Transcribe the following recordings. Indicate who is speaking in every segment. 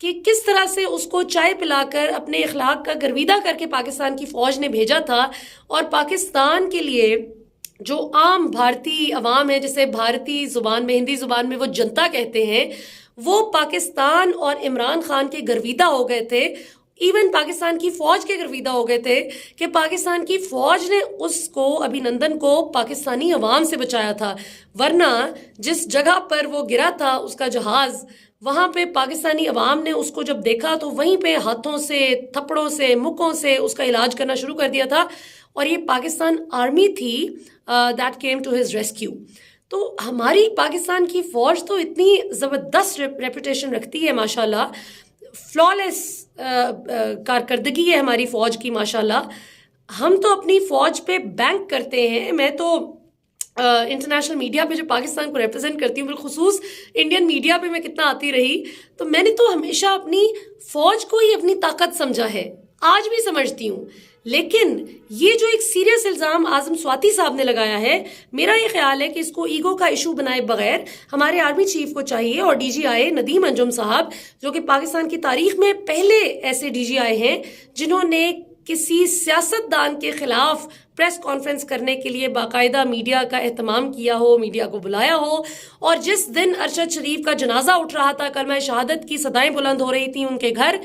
Speaker 1: کہ کس طرح سے اس کو چائے پلا کر اپنے اخلاق کا گرویدہ کر کے پاکستان کی فوج نے بھیجا تھا، اور پاکستان کے لیے جو عام بھارتی عوام ہے، جسے بھارتی زبان میں، ہندی زبان میں وہ جنتا کہتے ہیں، وہ پاکستان اور عمران خان کے گرویدہ ہو گئے تھے، ایون پاکستان کی فوج کے گرویدہ ہو گئے تھے کہ پاکستان کی فوج نے اس کو، ابھی نندن کو، پاکستانی عوام سے بچایا تھا، ورنہ جس جگہ پر وہ گرا تھا اس کا جہاز، وہاں پہ پاکستانی عوام نے اس کو جب دیکھا تو وہیں پہ ہاتھوں سے، تھپڑوں سے، مکوں سے اس کا علاج کرنا شروع کر دیا تھا، اور یہ پاکستان آرمی تھی that came to his rescue. تو ہماری پاکستان کی فوج تو اتنی زبردست ریپوٹیشن رکھتی ہے ماشاءاللہ، فلالیس کارکردگی ہے ہماری فوج کی ماشاءاللہ۔ ہم تو اپنی فوج پہ بینک کرتے ہیں۔ میں تو انٹرنیشنل میڈیا پہ جو پاکستان کو ریپرزینٹ کرتی ہوں، بالخصوص انڈین میڈیا پہ میں کتنا آتی رہی، تو میں نے تو ہمیشہ اپنی فوج کو ہی اپنی طاقت سمجھا ہے، آج بھی سمجھتی ہوں۔ لیکن یہ جو ایک سیریس الزام اعظم سواتی صاحب نے لگایا ہے، میرا یہ خیال ہے کہ اس کو ایگو کا ایشو بنائے بغیر ہمارے آرمی چیف کو چاہیے، اور ڈی جی آئی ندیم انجم صاحب، جو کہ پاکستان کی تاریخ میں پہلے ایسے ڈی جی آئی ہیں جنہوں نے کسی سیاستدان کے خلاف پریس کانفرنس کرنے کے لیے باقاعدہ میڈیا کا اہتمام کیا ہو، میڈیا کو بلایا ہو، اور جس دن ارشد شریف کا جنازہ اٹھ رہا تھا، کلمہ شہادت کی صدائیں بلند ہو رہی تھیں ان کے گھر،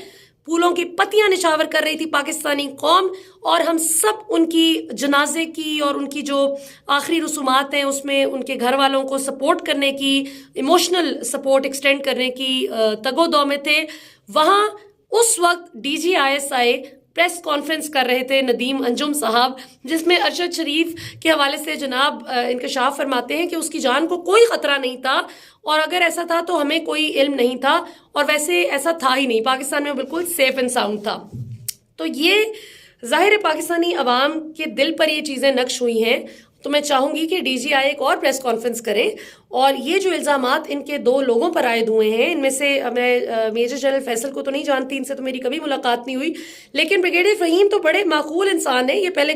Speaker 1: پھولوں کی پتیاں نچھاور کر رہی تھی پاکستانی قوم، اور ہم سب ان کی جنازے کی اور ان کی جو آخری رسومات ہیں اس میں ان کے گھر والوں کو سپورٹ کرنے کی، ایموشنل سپورٹ ایکسٹینڈ کرنے کی تگ و دو میں تھے۔ وہاں اس وقت D G I S I press conference کر رہے تھے ندیم انجم صاحب، جس میں ارشد شریف کے حوالے سے جناب انکشاف فرماتے ہیں کہ اس کی جان کو کوئی خطرہ نہیں تھا، اور اگر ایسا تھا تو ہمیں کوئی علم نہیں تھا، اور ویسے ایسا تھا ہی نہیں، پاکستان میں بالکل سیف اینڈ ساؤنڈ تھا۔ تو یہ ظاہر پاکستانی عوام کے دل پر یہ چیزیں نقش ہوئی ہیں، تو میں چاہوں گی کہ ڈی جی آئی ایک اور پریس کانفرنس کریں، اور یہ جو الزامات ان کے دو لوگوں پر عائد ہوئے ہیں، ان میں سے میں میجر جنرل فیصل کو تو نہیں جانتی، ان سے تو میری کبھی ملاقات نہیں ہوئی، لیکن بریگیڈیئر فہیم تو بڑے معقول انسان ہیں، یہ پہلے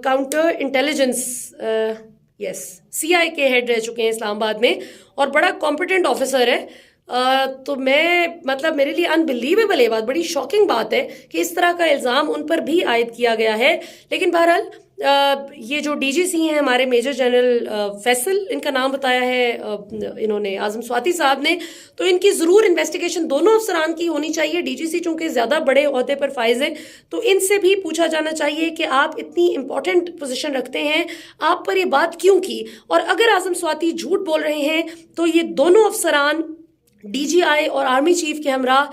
Speaker 1: کاؤنٹر انٹیلیجنس سی آئی کے ہیڈ رہ چکے ہیں اسلام آباد میں، اور بڑا کمپیٹنٹ آفیسر ہے۔ تو میں مطلب میرے لیے انبلیویبل ہے، بات بڑی شاکنگ بات ہے کہ اس طرح کا الزام ان پر بھی عائد کیا گیا ہے۔ لیکن بہرحال یہ جو ڈی جی سی ہیں ہمارے میجر جنرل فیصل، ان کا نام بتایا ہے انہوں نے، اعظم سواتی صاحب نے، تو ان کی ضرور انویسٹیگیشن دونوں افسران کی ہونی چاہیے۔ ڈی جی سی چونکہ زیادہ بڑے عہدے پر فائز ہیں، تو ان سے بھی پوچھا جانا چاہیے کہ آپ اتنی امپورٹنٹ پوزیشن رکھتے ہیں، آپ پر یہ بات کیوں کی، اور اگر اعظم سواتی جھوٹ بول رہے ہیں تو یہ دونوں افسران ڈی جی آئی اور آرمی چیف کے ہمراہ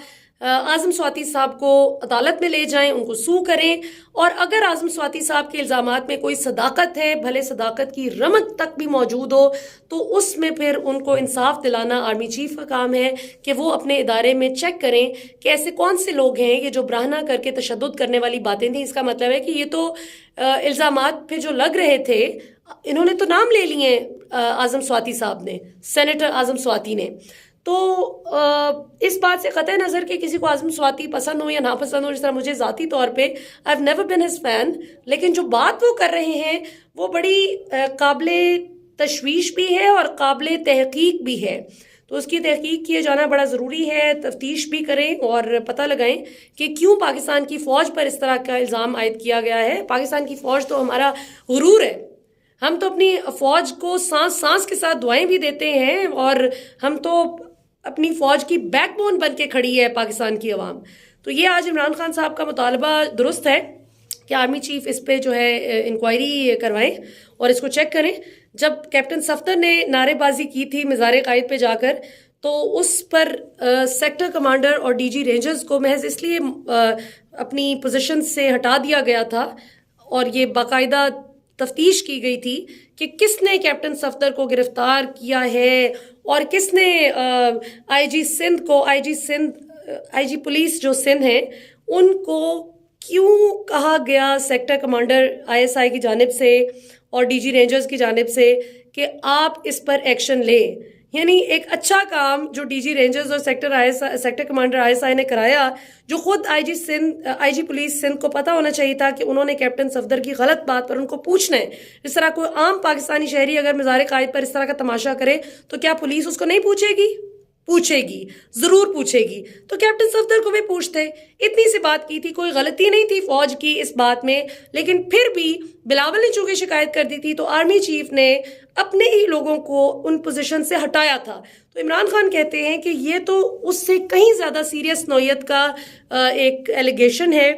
Speaker 1: اعظم سواتی صاحب کو عدالت میں لے جائیں، ان کو سو کریں، اور اگر اعظم سواتی صاحب کے الزامات میں کوئی صداقت ہے، بھلے صداقت کی رمق تک بھی موجود ہو، تو اس میں پھر ان کو انصاف دلانا آرمی چیف کا کام ہے کہ وہ اپنے ادارے میں چیک کریں کہ ایسے کون سے لوگ ہیں یہ جو براہنہ کر کے تشدد کرنے والی باتیں تھیں۔ اس کا مطلب ہے کہ یہ تو الزامات پہ جو لگ رہے تھے، انہوں نے تو نام لے لیے اعظم سواتی صاحب نے، سینیٹر اعظم سواتی نے، تو اس بات سے قطع نظر کہ کسی کو اعظم سواتی پسند ہو یا ناپسند ہو، جس طرح مجھے ذاتی طور پہ I've never been his fan، لیکن جو بات وہ کر رہے ہیں وہ بڑی قابل تشویش بھی ہے اور قابل تحقیق بھی ہے، تو اس کی تحقیق کیے جانا بڑا ضروری ہے، تفتیش بھی کریں اور پتہ لگائیں کہ کیوں پاکستان کی فوج پر اس طرح کا الزام عائد کیا گیا ہے۔ پاکستان کی فوج تو ہمارا غرور ہے، ہم تو اپنی فوج کو سانس سانس کے ساتھ دعائیں بھی دیتے ہیں، اور ہم تو اپنی فوج کی بیک بون بن کے کھڑی ہے پاکستان کی عوام۔ تو یہ آج عمران خان صاحب کا مطالبہ درست ہے کہ آرمی چیف اس پہ جو ہے انکوائری کروائیں اور اس کو چیک کریں۔ جب کیپٹن صفدر نے نعرے بازی کی تھی مزار قائد پہ جا کر، تو اس پر سیکٹر کمانڈر اور ڈی جی رینجرز کو محض اس لیے اپنی پوزیشن سے ہٹا دیا گیا تھا، اور یہ باقاعدہ تفتیش کی گئی تھی کہ کس نے کیپٹن صفدر کو گرفتار کیا ہے، اور کس نے آئی جی سندھ کو، آئی جی پولیس جو سندھ ہیں، ان کو کیوں کہا گیا سیکٹر کمانڈر آئی ایس آئی کی جانب سے اور ڈی جی رینجرز کی جانب سے کہ آپ اس پر ایکشن لیں۔ یعنی ایک اچھا کام جو ڈی جی رینجرز اور سیکٹر کمانڈر آئی ایس آئی نے کرایا، جو خود آئی جی پولیس سندھ کو پتہ ہونا چاہیے تھا کہ انہوں نے کیپٹن صفدر کی غلط بات پر ان کو پوچھنا ہے۔ اس طرح کوئی عام پاکستانی شہری اگر مزار قائد پر اس طرح کا تماشا کرے تو کیا پولیس اس کو نہیں پوچھے گی؟ پوچھے گی، ضرور پوچھے گی. تو کیپٹن صفدر کو بھی پوچھتے. اتنی سی بات کی تھی، کوئی غلطی نہیں تھی فوج کی اس بات میں، لیکن پھر بھی بلاول نے چونکہ شکایت کر دی تھی تو آرمی چیف نے اپنے ہی لوگوں کو ان پوزیشن سے ہٹایا تھا. تو عمران خان کہتے ہیں کہ یہ تو اس سے کہیں زیادہ سیریس نوعیت کا ایک ایلیگیشن ہے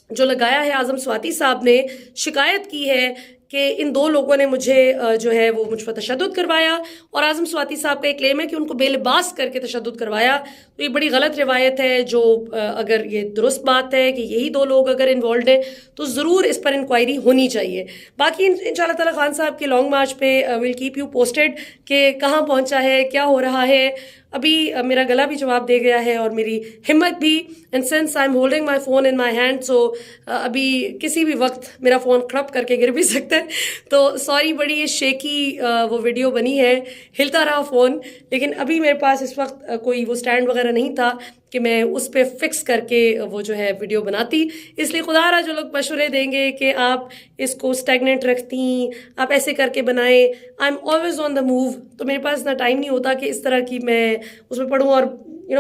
Speaker 1: جو لگایا ہے اعظم سواتی صاحب نے. شکایت کی ہے کہ ان دو لوگوں نے مجھے جو ہے وہ مجھ پر تشدد کروایا، اور اعظم سواتی صاحب کا ایک کلیم ہے کہ ان کو بے لباس کر کے تشدد کروایا. تو یہ بڑی غلط روایت ہے، جو اگر یہ درست بات ہے کہ یہی دو لوگ اگر انوالوڈ ہیں تو ضرور اس پر انکوائری ہونی چاہیے. باقی انشاءاللہ تعالی خان صاحب کے لانگ مارچ پہ ول کیپ یو پوسٹڈ کہ کہاں پہنچا ہے، کیا ہو رہا ہے. ابھی میرا گلا بھی جواب دے گیا ہے اور میری ہمت بھی، and since I am holding my phone in my hand, so ابھی کسی بھی وقت میرا فون کھڑپ کر کے گر بھی سکتا ہے. تو سوری، بڑی شیکی وہ ویڈیو بنی ہے، ہلتا رہا فون. لیکن ابھی میرے پاس اس وقت کوئی وہ سٹینڈ وغیرہ نہیں تھا کہ میں اس پہ فکس کر کے وہ جو ہے ویڈیو بناتی. اس لیے خدا رہا جو لوگ مشورے دیں گے کہ آپ اس کو اسٹیگنٹ رکھتی، آپ ایسے کر کے بنائیں، I am always on the move. تو میرے پاس اتنا ٹائم نہیں ہوتا کہ اس طرح کی میں اس میں پڑھوں، اور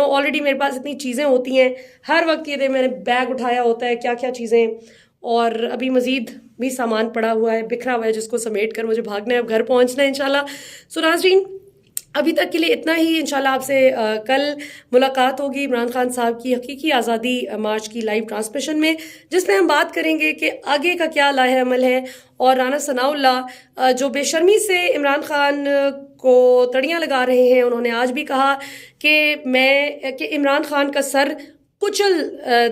Speaker 1: آلریڈی میرے پاس اتنی چیزیں ہوتی ہیں ہر وقت. یہ میں نے بیگ اٹھایا ہوتا ہے، کیا کیا چیزیں، اور ابھی مزید بھی سامان پڑا ہوا ہے، بکھرا ہوا ہے، جس کو سمیٹ کر مجھے بھاگنا ہے، اب گھر پہنچنا ہے انشاءاللہ. سو ناظرین، ابھی تک کے لیے اتنا ہی. انشاءاللہ آپ سے کل ملاقات ہوگی عمران خان صاحب کی حقیقی آزادی مارچ کی لائیو ٹرانسمیشن میں، جس میں ہم بات کریں گے کہ آگے کا کیا لاہ عمل ہے. اور رانا ثناء اللہ جو بے شرمی سے عمران خان کو تڑیاں لگا رہے ہیں، انہوں نے آج بھی کہا کہ عمران خان کا سر کچل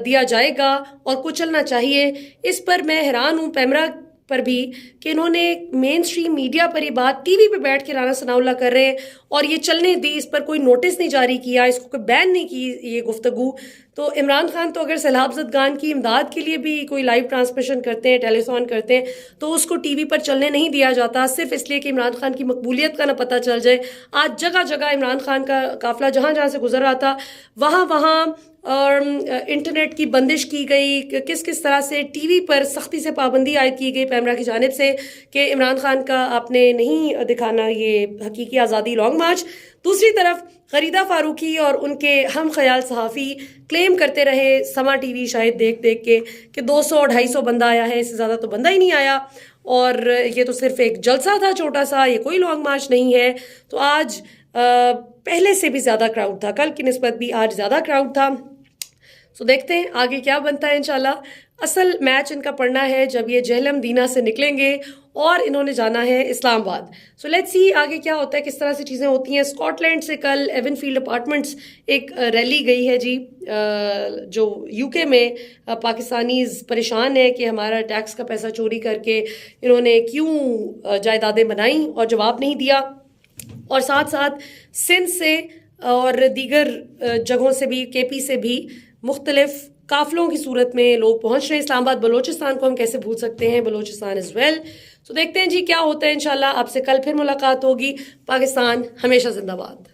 Speaker 1: دیا جائے گا اور کچلنا چاہیے. اس پر میں حیران ہوں پیمرا پر بھی کہ انہوں نے مین سٹریم میڈیا پر یہ بات ٹی وی پہ بیٹھ کے رانا ثناء اللہ کر رہے ہیں اور یہ چلنے دی، اس پر کوئی نوٹس نہیں جاری کیا، اس کو کوئی بین نہیں کی یہ گفتگو. تو عمران خان تو اگر سیلاب زدگان کی امداد کے لیے بھی کوئی لائیو ٹرانسمیشن کرتے ہیں، ٹیلی تھون کرتے ہیں، تو اس کو ٹی وی پر چلنے نہیں دیا جاتا، صرف اس لیے کہ عمران خان کی مقبولیت کا نہ پتہ چل جائے. آج جگہ جگہ عمران خان کا قافلہ جہاں جہاں سے گزر رہا تھا، وہاں اور انٹرنیٹ کی بندش کی گئی، کس طرح سے ٹی وی پر سختی سے پابندی عائد کی گئی پیمرا کی جانب سے کہ عمران خان کا آپ نے نہیں دکھانا یہ حقیقی آزادی لانگ مارچ. دوسری طرف غریدہ فاروقی اور ان کے ہم خیال صحافی کلیم کرتے رہے سما ٹی وی شاید دیکھ کے کہ 200-250 بندہ آیا ہے، اس سے زیادہ تو بندہ ہی نہیں آیا، اور یہ تو صرف ایک جلسہ تھا چھوٹا سا، یہ کوئی لانگ مارچ نہیں ہے. تو آج پہلے سے بھی زیادہ کراؤڈ تھا، کل کی نسبت بھی آج زیادہ کراؤڈ تھا. سو دیکھتے ہیں آگے کیا بنتا ہے. انشاءاللہ اصل میچ ان کا پڑنا ہے جب یہ جہلم دینا سے نکلیں گے اور انہوں نے جانا ہے اسلام آباد. سو لیٹس سی آگے کیا ہوتا ہے، کس طرح سے چیزیں ہوتی ہیں. اسکاٹ لینڈ سے کل ایون فیلڈ اپارٹمنٹس ایک ریلی گئی ہے جی، جو یو کے میں پاکستانیز پریشان ہے کہ ہمارا ٹیکس کا پیسہ چوری کر کے انہوں نے کیوں جائیدادیں بنائیں اور جواب نہیں دیا. اور ساتھ ساتھ سندھ سے اور دیگر جگہوں سے بھی، کے پی سے بھی مختلف قافلوں کی صورت میں لوگ پہنچ رہے ہیں اسلام آباد. بلوچستان کو ہم کیسے بھول سکتے ہیں، بلوچستان از ویل. سو دیکھتے ہیں جی کیا ہوتا ہے. انشاءاللہ آپ سے کل پھر ملاقات ہوگی. پاکستان ہمیشہ زندہ باد.